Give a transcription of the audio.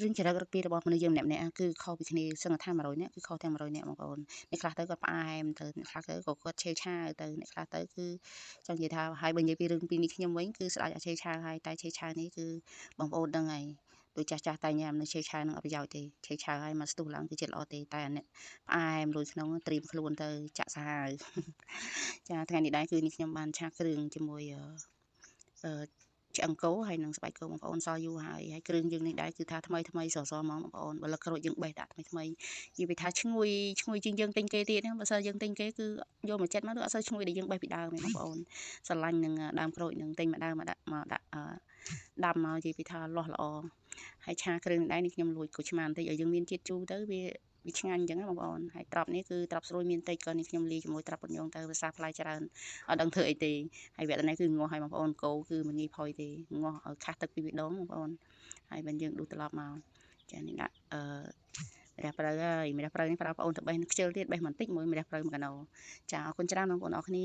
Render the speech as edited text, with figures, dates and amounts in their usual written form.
រឿងចរិតរកពីរបស់មនុស្សយើងម្នាក់ៗគឺខុសពីគ្នាសឹងថា100នាក់គឺខុសទាំង100នាក់បងប្អូនអ្នកខ្លះទៅគាត់ផ្អែមទៅអ្នកខ្លះទៅក៏គាត់ឆេវឆាវទៅអ្នកខ្លះទៅគឺចង់និយាយថាហើយបើនិយាយពីរឿងពីនេះខ្ញុំវិញគឺស្ដាច់អាឆេវឆាវហើយតែឆេវឆាវនេះគឺបងប្អូនដឹងហើយដូចចាស់តែញ៉ាំនៅឆេវឆាវនឹងអត់ប្រយោជន៍ទេឆេវឆាវហើយមកស្ទុះឡើងគឺចិត្តល្អទេតែអ្នកផ្អែមលួយក្នុងត្រៀមខ្លួនទៅចាក់សាហាវចាថ្ងៃនេះដែរគឺនេះខ្ញុំបានឆាគ្រឿងជាមួយឆ្អឹងគោហើយនឹងស្បែកគោបងប្អូនសយូរហើយគ្រឿងយើងនេះដែរគឺថាថ្មីស្រស់ហ្មងបងប្អូនបើលឹកក្រូចយើងបេះដាក់ថ្មីនិយាយពីថាឈ្ងុយជាងយើងទិញគេទៀតណាបើសិនយើងទិញគេគឺយកមកចិត្តមកគឺអត់សូវឈ្ងុយដែលយើងបេះពីដើមទេបងប្អូនស្រឡាញ់នឹងដើមក្រូចនឹងទិញមកដើមមកដាក់ដាំមកនិយាយពីថាលាស់ល្អហើយឆាគ្រឿងនេះដែរនេះខ្ញុំលួចគូឆ្មាបន្តិចឲ្យយើងមានជាតិជូរទៅវាឆ្ងាញ់អញ្ចឹងណាបងប្អូនហើយត្រប់នេះគឺត្រប់ស្រួយមានតិចក៏នេះខ្ញុំលាយជាមួយត្រប់ពញងទៅភាសាផ្លែច្រើនអត់ដឹងធ្វើអីទេហើយវគ្គនេះគឺងាស់ឲ្យបងប្អូនគោគឺមិនងាយផុយទេងាស់ឲ្យខាស់ទឹកពីបេះដូងបងប្អូនហើយបើយើងដួសត្រឡប់មកចានេះដាក់ម្រះព្រៅហើយម្រះព្រៅនេះប្រើបងប្អូនទៅបេះខ្ជិលទៀតបេះបន្តិចមួយម្រះព្រៅ1 គីឡូចាអរគុណច្រើនបងប្អូនអរគ្នា